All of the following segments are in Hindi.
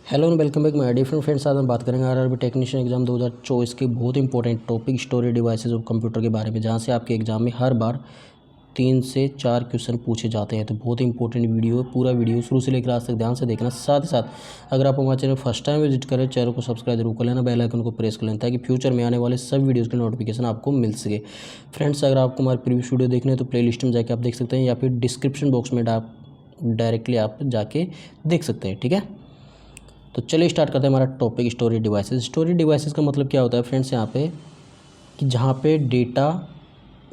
Hello and welcome back my different friends. आज हम बात करेंगे आरआरबी टेक्नीशियन एग्जाम 2024 के बहुत important topic storage devices of computer के बारे में, जहां से आपके एग्जाम में हर बार 3 से 4 क्वेश्चन पूछे जाते हैं। तो बहुत इंपॉर्टेंट वीडियो है, पूरा वीडियो शुरू से लेकर आज तक ध्यान से देखना। साथ ही साथ अगर आप हमारे चैनल फर्स्ट टाइम विजिट करें, चैनल को सब्सक्राइब जरूर कर लेना, बेल आइकन को प्रेस कर लेना, ताकि फ्यूचर में आने वाले सब वीडियोज़ की नोटिफिकेशन आपको मिल सके। फ्रेंड्स, अगर आपको हमारे प्रीवियस वीडियो देखने हैं तो प्ले लिस्ट में जाकर आप देख सकते हैं, या फिर डिस्क्रिप्शन बॉक्स में आप डायरेक्टली आप जाके देख सकते हैं। ठीक है, तो चलिए स्टार्ट करते हैं हमारा topic storage devices. Storage devices का मतलब क्या होता है फ्रेंड्स, यहाँ पे कि जहाँ पे डेटा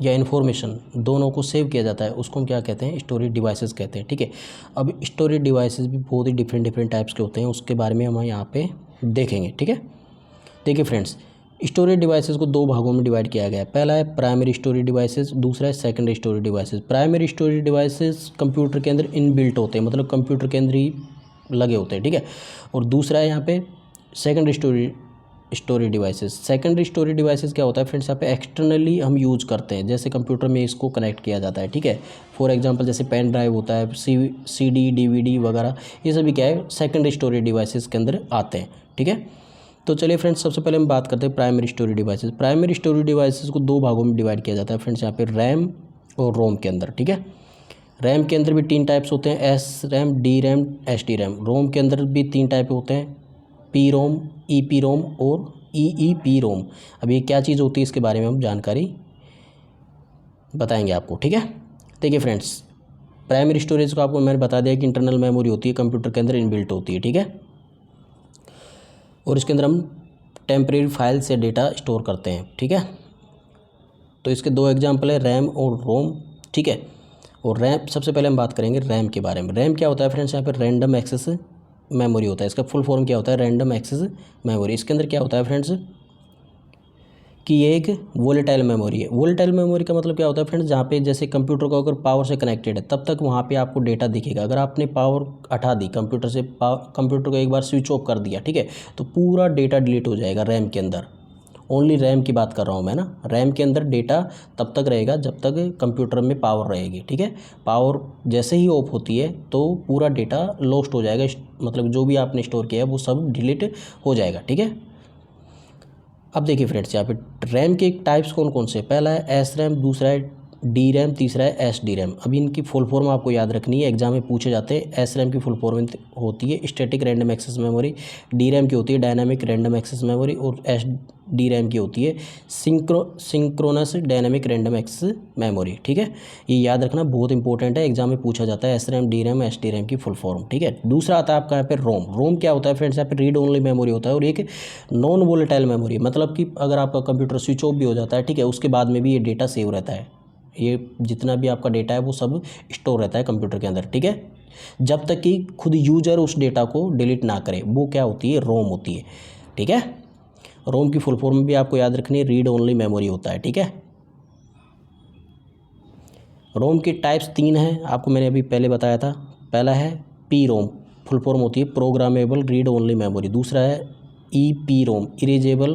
या इन्फॉर्मेशन दोनों को सेव किया जाता है, उसको हम क्या कहते हैं, स्टोरेज डिवाइसेस कहते हैं। ठीक है, अब स्टोरेज डिवाइसेस भी बहुत ही डिफरेंट टाइप्स के होते हैं, उसके बारे में हम यहाँ पे देखेंगे। ठीक है, देखिए फ्रेंड्स, स्टोरेज डिवाइसेस को 2 भागों में डिवाइड किया गया है। पहला है प्राइमरी स्टोरेज डिवाइसेस, दूसरा है secondary storage devices. Primary storage devices computer के अंदर इनबिल्ट होते हैं, मतलब कंप्यूटर के अंदर ही लगे होते हैं। ठीक है, और दूसरा है यहाँ पे secondary storage devices. Secondary storage devices क्या होता है फ्रेंड्स, यहाँ पे एक्सटर्नली हम यूज़ करते हैं, जैसे कंप्यूटर में इसको कनेक्ट किया जाता है। ठीक है, फॉर एग्जांपल जैसे पेन ड्राइव होता है, CD DVD वगैरह, ये सभी क्या है, सेकेंडरी स्टोरेज डिवाइसेस के अंदर आते हैं। ठीक है, तो चलिए फ्रेंड्स, सबसे पहले हम बात करते हैं primary storage devices. Primary storage devices को 2 भागों में डिवाइड किया जाता है फ्रेंड्स, यहाँ पे रैम और रोम के अंदर। ठीक है, रैम के अंदर भी 3 टाइप्स होते हैं, SRAM, DRAM, SDRAM। रोम के अंदर भी 3 टाइप होते हैं, PROM, EPROM और EEPROM। अब ये क्या चीज़ होती है, इसके बारे में हम जानकारी बताएंगे आपको। ठीक है, देखिए फ्रेंड्स, प्राइमरी स्टोरेज को आपको मैंने बता दिया कि इंटरनल मेमोरी होती है, कंप्यूटर के अंदर इनबिल्ट होती है। ठीक है, और इसके अंदर हम टेम्परेरी फाइल से डेटा स्टोर करते हैं। ठीक है, तो इसके 2 एग्जाम्पल है, रैम और रोम। ठीक है, और रैम, सबसे पहले हम बात करेंगे रैम के बारे में। रैम क्या होता है फ्रेंड्स, यहाँ पर रैंडम एक्सेस मेमोरी होता है। इसका फुल फॉर्म क्या होता है, रैंडम एक्सेस मेमोरी। इसके अंदर क्या होता है फ्रेंड्स कि ये एक वोलेटाइल मेमोरी है। वोलेटाइल मेमोरी का मतलब क्या होता है फ्रेंड्स, जहाँ पे जैसे कंप्यूटर को अगर पावर से कनेक्टेड है तब तक वहाँ पे आपको डेटा दिखेगा। अगर आपने पावर हटा दी कंप्यूटर से, कंप्यूटर को एक बार स्विच ऑफ कर दिया, ठीक है, तो पूरा डेटा डिलीट हो जाएगा रैम के अंदर। ओनली रैम की बात कर रहा हूँ मैं ना। रैम के अंदर डेटा तब तक रहेगा जब तक कंप्यूटर में पावर रहेगी। ठीक है, पावर जैसे ही ऑफ होती है तो पूरा डेटा लॉस्ट हो जाएगा, मतलब जो भी आपने स्टोर किया है वो सब डिलीट हो जाएगा। ठीक है, अब देखिए फ्रेंड्स, यहाँ पे रैम के टाइप्स कौन कौन से, पहला है SRAM, दूसरा है DRAM, तीसरा है SDRAM। अभी इनकी फुल फॉर्म आपको याद रखनी है, एग्जाम में पूछे जाते हैं। SRAM की फुल फॉर्म होती है static random access memory, DRAM की होती है डायनामिक रैंडम एक्सेस मेमोरी, और SDRAM की होती है synchronous dynamic random access memory. ठीक है, ये याद रखना बहुत इंपॉर्टेंट है, एग्जाम में पूछा जाता है SRAM, DRAM, SDRAM की फुल फॉर्म। ठीक है, दूसरा आता है आपका यहाँ पे रोम। रोम क्या होता है फ्रेंड्स, यहाँ पे रीड ओनली मेमोरी होता है, और एक नॉन वोलेटाइल मेमोरी, मतलब कि अगर आपका कंप्यूटर स्विच ऑफ भी हो जाता है, ठीक है, उसके बाद में भी ये डेटा सेव रहता है। ये जितना भी आपका डेटा है वो सब स्टोर रहता है कंप्यूटर के अंदर। ठीक है, जब तक कि खुद यूजर उस डेटा को डिलीट ना करे, वो क्या होती है, रोम होती है। ठीक है, रोम की फुल फॉर्म भी आपको याद रखनी है, रीड ओनली मेमोरी होता है। ठीक है, रोम की टाइप्स 3 हैं, आपको मैंने अभी पहले बताया था। पहला है PROM, फुल फॉर्म होती है प्रोग्रामेबल रीड ओनली मेमोरी। दूसरा है EPROM, erasable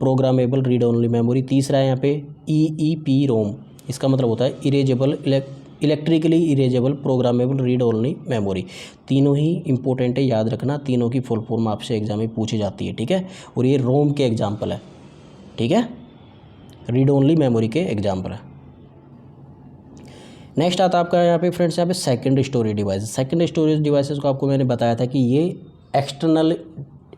programmable read only memory. तीसरा है यहाँ पे EEPROM, इसका मतलब होता है erasable electrically erasable programmable read only memory. तीनों ही इंपॉर्टेंट है, याद रखना, तीनों की फुल फॉर्म आपसे एग्जाम में पूछी जाती है। ठीक है, और ये रोम के एग्जाम्पल है। ठीक है, रीड ओनली मेमोरी के एग्जाम्पल है। नेक्स्ट आता है आपका यहाँ पे फ्रेंड्स, यहाँ पे secondary storage device. Secondary storage devices को आपको मैंने बताया था कि ये एक्सटर्नल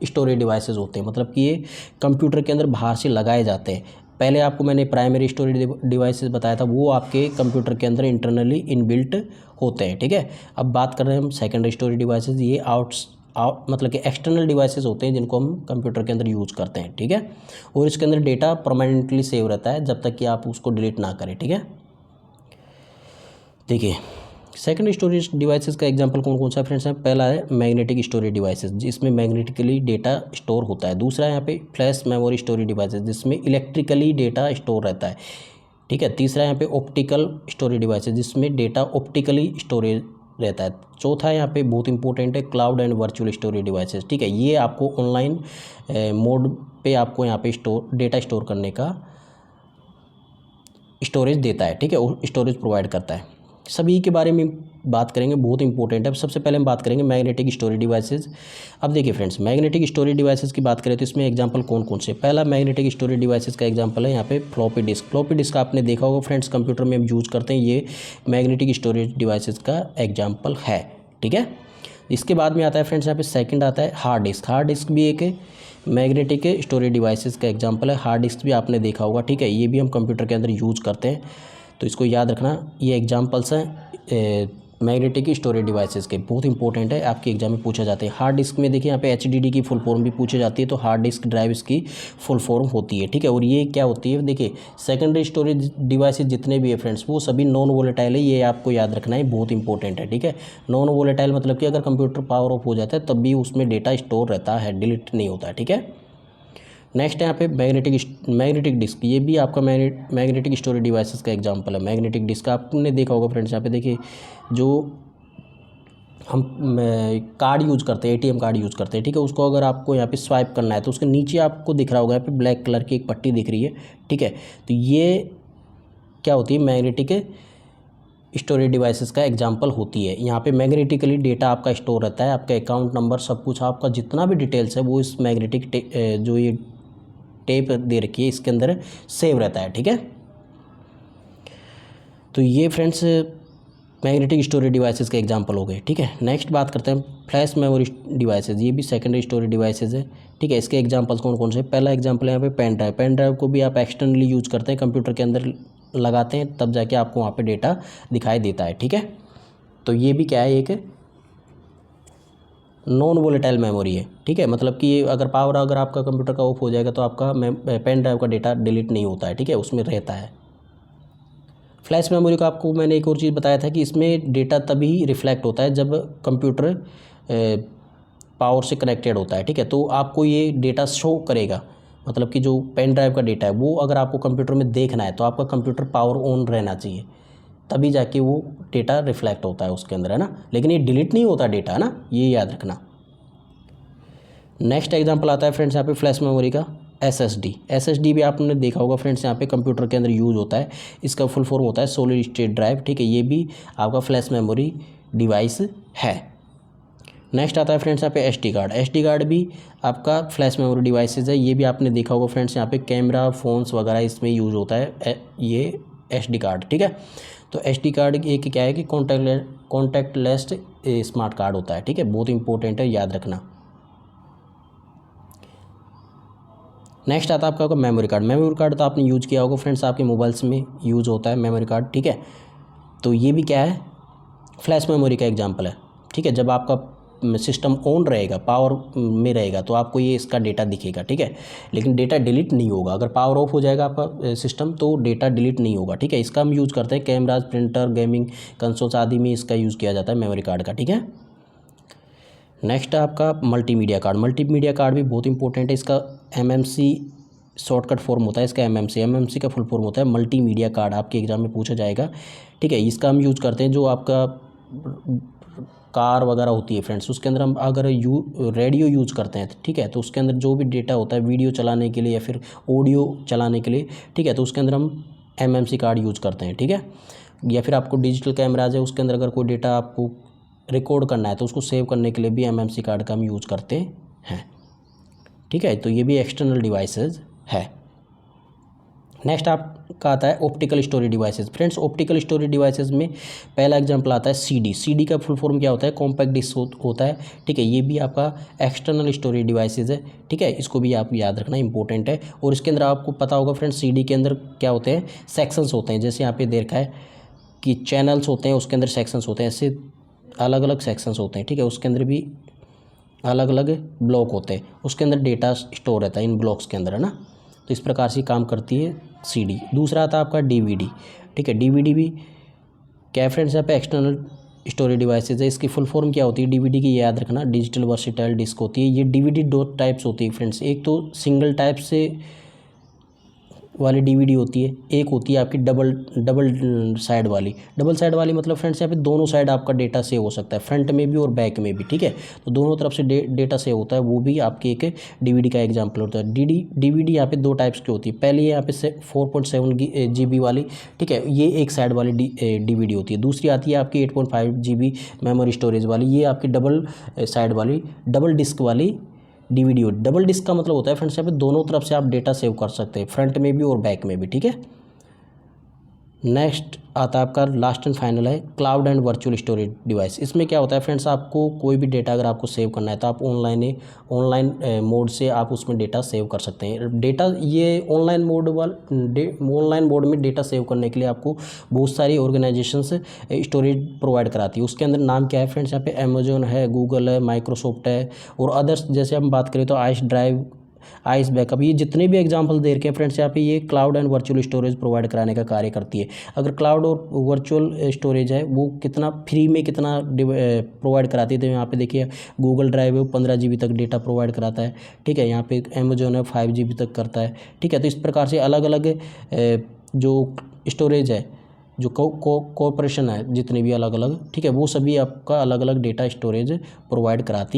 स्टोरेज डिवाइसेस होते हैं, मतलब कि ये कंप्यूटर के अंदर बाहर से लगाए जाते हैं। पहले आपको मैंने प्राइमरी स्टोरेज डिवाइसेस बताया था, वो आपके कंप्यूटर के अंदर इंटरनली इनबिल्ट होते हैं। ठीक है, अब बात कर रहे हैं हम सेकेंडरी स्टोरेज डिवाइसेस। ये मतलब कि एक्सटर्नल डिवाइसेस होते हैं जिनको हम कंप्यूटर के अंदर यूज़ करते हैं। ठीक है, और इसके अंदर डेटा परमानेंटली सेव रहता है जब तक कि आप उसको डिलीट ना करें। ठीक है, देखिए सेकेंडरी स्टोरेज डिवाइसेस का एग्जांपल कौन कौन सा है फ्रेंड्स, पहला है मैग्नेटिक स्टोरेज डिवाइसेस, जिसमें मैग्नेटिकली डेटा स्टोर होता है। दूसरा है यहाँ पे फ्लैश मेमोरी स्टोरेज डिवाइसेस, जिसमें इलेक्ट्रिकली डेटा स्टोर रहता है। ठीक है, तीसरा है यहाँ पे ऑप्टिकल स्टोरेज डिवाइसेस, जिसमें डेटा ऑप्टिकली स्टोरेज रहता है। चौथा है यहाँ पे बहुत इंपॉर्टेंट है cloud and virtual storage devices. ठीक है, ये आपको ऑनलाइन मोड पे आपको यहाँ पे डेटा स्टोर करने का स्टोरेज देता है। ठीक है, स्टोरेज प्रोवाइड करता है। सभी के बारे में बात करेंगे, बहुत इंपॉर्टेंट है। सबसे पहले हम बात करेंगे मैग्नेटिक स्टोरेज डिवाइसेस। अब देखिए फ्रेंड्स, मैग्नेटिक स्टोरेज डिवाइसेस की बात करें तो इसमें एग्जांपल कौन कौन से। पहला मैग्नेटिक स्टोरेज डिवाइसेस का एग्जांपल है यहाँ पे फ्लॉपी डिस्क। फ्लॉपी डिस्क आपने देखा होगा फ्रेंड्स, कंप्यूटर में हम यूज़ करते हैं, ये मैग्नेटिक स्टोरेज डिवाइसेस का एग्जाम्पल है। ठीक है, इसके बाद में आता है फ्रेंड्स यहाँ पे सेकंड आता है हार्ड डिस्क। हार्ड डिस्क भी एक मैग्नेटिक स्टोरेज डिवाइसेस का एग्जांपल है। हार्ड डिस्क भी आपने देखा होगा। ठीक है, ये भी हम कंप्यूटर के अंदर यूज़ करते हैं, तो इसको याद रखना। ये एग्जांपल्स हैं मैग्नेटिक स्टोरेज डिवाइसेस के, बहुत इंपॉर्टेंट है, आपके एग्जाम में पूछा जाते हैं। हार्ड डिस्क में देखिए यहाँ पे HDD की फुल फॉर्म भी पूछी जाती है, तो हार्ड डिस्क ड्राइव इसकी फुल फॉर्म होती है। ठीक है, और ये क्या होती है, देखिए सेकेंडरी स्टोरेज डिवाइसेस जितने भी है फ्रेंड्स, वो सभी नॉन वोलेटाइल है, ये आपको याद रखना है, बहुत इंपॉर्टेंट है। ठीक है, नॉन वोलेटाइल मतलब कि अगर कंप्यूटर पावर ऑफ हो जाता है तब भी उसमें डेटा स्टोर रहता है, डिलीट नहीं होता है। ठीक है, नेक्स्ट यहाँ पे मैग्नेटिक डिस्क, ये भी आपका मैग्नेटिक स्टोरेज डिवाइसेस का एग्जांपल है। मैग्नेटिक डिस्क आपने देखा होगा फ्रेंड्स, यहाँ पे देखिए जो हम कार्ड यूज़ करते हैं, ATM कार्ड यूज़ करते हैं। ठीक है, उसको अगर आपको यहाँ पे स्वाइप करना है तो उसके नीचे आपको दिख रहा होगा यहाँ पे ब्लैक कलर की एक पट्टी दिख रही है। ठीक है, तो ये क्या होती है, मैग्नेटिक स्टोरेज डिवाइसेस का एग्जांपल होती है। यहाँ पे मैग्नेटिकली डेटा आपका स्टोर रहता है, आपका अकाउंट नंबर सब कुछ, आपका जितना भी डिटेल्स है वो इस मैग्नेटिक जो ये टेप दे रखी है इसके अंदर सेव रहता है। ठीक है, तो ये फ्रेंड्स मैग्नेटिक स्टोरेज डिवाइसेस के एग्जांपल हो गए। ठीक है, नेक्स्ट बात करते हैं फ्लैश मेमोरी डिवाइसेस, ये भी सेकेंडरी स्टोरेज डिवाइसेस है। ठीक है, इसके एग्जांपल्स कौन कौन से। पहला एग्जांपल है यहाँ पे पेन ड्राइव। पेन ड्राइव को भी आप एक्सटर्नली यूज करते हैं, कंप्यूटर के अंदर लगाते हैं, तब जाके आपको वहाँ पे डेटा दिखाई देता है। ठीक है, तो ये भी क्या है, एक नॉन वोलेटाइल मेमोरी है। ठीक है, मतलब कि ये अगर पावर अगर आपका कंप्यूटर का ऑफ हो जाएगा तो आपका पेन ड्राइव का डेटा डिलीट नहीं होता है। ठीक है, उसमें रहता है। फ्लैश मेमोरी का आपको मैंने एक और चीज़ बताया था कि इसमें डेटा तभी रिफ्लेक्ट होता है जब कंप्यूटर पावर से कनेक्टेड होता है। ठीक है, तो आपको ये डेटा शो करेगा, मतलब कि जो पेन ड्राइव का डेटा है वो अगर आपको कंप्यूटर में देखना है तो आपका कंप्यूटर पावर ऑन रहना चाहिए, तभी जाके वो डेटा रिफ्लेक्ट होता है उसके अंदर, है ना। लेकिन ये डिलीट नहीं होता डेटा, है ना, ये याद रखना। नेक्स्ट एग्जांपल आता है फ्रेंड्स यहाँ पे फ्लैश मेमोरी का SSD भी आपने देखा होगा फ्रेंड्स, यहाँ पे कंप्यूटर के अंदर यूज़ होता है। इसका फुल फॉर्म होता है सॉलिड स्टेट ड्राइव। ठीक है, ये भी आपका फ्लैश मेमोरी डिवाइस है। नेक्स्ट आता है फ्रेंड्स यहाँ पे SD कार्ड भी आपका फ्लैश मेमोरी डिवाइसेज है। ये भी आपने देखा होगा फ्रेंड्स, यहाँ पे कैमरा फोन्स वगैरह इसमें यूज़ होता है ये SD कार्ड। ठीक है, तो SD कार्ड एक क्या है कि कॉन्टैक्टलेस स्मार्ट कार्ड होता है। ठीक है, बहुत इंपॉर्टेंट है, याद रखना। नेक्स्ट आता है आपका मेमोरी कार्ड। मेमोरी कार्ड तो आपने यूज़ किया होगा फ्रेंड्स, आपके मोबाइल्स में यूज़ होता है मेमोरी कार्ड। ठीक है, तो ये भी क्या है, फ्लैश मेमोरी का एग्जांपल है। ठीक है, जब आपका सिस्टम ऑन रहेगा, पावर में रहेगा, तो आपको ये इसका डेटा दिखेगा। ठीक है, लेकिन डेटा डिलीट नहीं होगा। अगर पावर ऑफ हो जाएगा आपका सिस्टम तो डेटा डिलीट नहीं होगा। ठीक है, इसका हम यूज़ करते हैं कैमराज, प्रिंटर, गेमिंग कंसोल्स आदि में इसका यूज़ किया जाता है मेमोरी कार्ड का। ठीक है, नेक्स्ट है आपका मल्टीमीडिया कार्ड। मल्टीमीडिया कार्ड भी बहुत इंपॉर्टेंट है। इसका MMC शॉर्टकट फॉर्म होता है इसका, MMC का फुल फॉर्म होता है मल्टीमीडिया कार्ड, आपके एग्जाम में पूछा जाएगा। ठीक है, इसका हम यूज़ करते हैं जो आपका कार वगैरह होती है फ्रेंड्स, उसके अंदर हम अगर रेडियो यूज़ करते हैं, ठीक है, तो उसके अंदर जो भी डेटा होता है वीडियो चलाने के लिए या फिर ऑडियो चलाने के लिए, ठीक है, तो उसके अंदर हम MMC कार्ड यूज़ करते हैं। ठीक है, या फिर आपको डिजिटल कैमराज है, उसके अंदर अगर कोई डेटा आपको रिकॉर्ड करना है तो उसको सेव करने के लिए भी MMC कार्ड का हम यूज़ करते हैं। ठीक है, तो ये भी एक्सटर्नल डिवाइसेस है। नेक्स्ट आपका आता है optical storage devices. Friends, optical storage devices में पहला एग्जांपल आता है CD का फुल फॉर्म क्या होता है, कॉम्पैक्ट डिस्क होता है। ठीक है, ये भी आपका एक्सटर्नल स्टोरेज डिवाइसेस है। ठीक है, इसको भी आप याद रखना, इंपॉर्टेंट है। और इसके अंदर आपको पता होगा फ्रेंड्स, CD के अंदर क्या होते हैं, सेक्शंस होते हैं। जैसे यहाँ पे देखा है कि चैनल्स होते हैं, उसके अंदर सेक्शंस होते हैं, ऐसे अलग अलग सेक्शंस होते हैं। ठीक है, उसके अंदर भी अलग अलग ब्लॉक होते हैं, उसके अंदर डेटा स्टोर रहता है इन ब्लॉक्स के अंदर, है ना। तो इस प्रकार से काम करती है CD। दूसरा आता है आपका DVD। ठीक है, DVD भी क्या फ्रेंड्स, यहाँ पे एक्सटर्नल स्टोरेज डिवाइसेज है। इसकी फुल फॉर्म क्या होती है DVD की, याद रखना, डिजिटल वर्सेटाइल डिस्क होती है। ये DVD 2 टाइप्स होती है फ्रेंड्स, एक तो सिंगल टाइप से वाली डीवीडी होती है, एक होती है आपकी डबल साइड वाली। डबल साइड वाली मतलब फ्रेंड्स यहाँ पे दोनों साइड आपका डेटा सेव हो सकता है, फ्रंट में भी और बैक में भी, ठीक है। तो दोनों तरफ से डेटा सेव होता है, वो भी आपकी एक डीवीडी का एग्जाम्पल होता है। डीवीडी यहाँ पे 2 टाइप्स की होती है। पहले यहाँ पे 4.7 GB वाली, ठीक है, ये एक साइड वाली डीवीडी होती है। दूसरी आती है आपकी 8.5 GB मेमोरी स्टोरेज वाली, ये आपकी डबल साइड वाली डबल डिस्क वाली डीवीडी हो। डबल डिस्क का मतलब होता है फ्रेंड्स यहाँ पे दोनों तरफ से आप डेटा सेव कर सकते हैं, फ्रंट में भी और बैक में भी, ठीक है। नेक्स्ट आता है आपका लास्ट एंड फाइनल है cloud and virtual storage device. इसमें क्या होता है फ्रेंड्स, आपको कोई भी डेटा अगर आपको सेव करना है तो आप ऑनलाइन मोड से आप उसमें डेटा सेव कर सकते हैं। डेटा ये ऑनलाइन मोड में डेटा सेव करने के लिए आपको बहुत सारी ऑर्गेनाइजेशंस स्टोरेज प्रोवाइड कराती है। उसके अंदर नाम क्या है फ्रेंड्स, यहाँ पे अमेजोन है, गूगल है, माइक्रोसॉफ्ट है और अदर्स। जैसे हम बात करें तो आइस ड्राइव, आइस बैकअप, ये जितने भी एग्जांपल दे रखे हैं फ्रेंड्स यहाँ पे, ये cloud and virtual storage provide कराने का कार्य करती है। अगर क्लाउड और वर्चुअल स्टोरेज है वो कितना फ्री में कितना प्रोवाइड कराती है, तो यहाँ पे देखिए गूगल ड्राइव है वो 15 GB तक डेटा प्रोवाइड कराता है, ठीक है। यहाँ पे अमेजोन है 5 GB तक करता है, ठीक है। तो इस प्रकार से अलग अलग जो स्टोरेज है, जो कॉर्पोरेशन है जितने भी अलग अलग, ठीक है, वो सभी आपका अलग अलग डेटा स्टोरेज प्रोवाइड कराती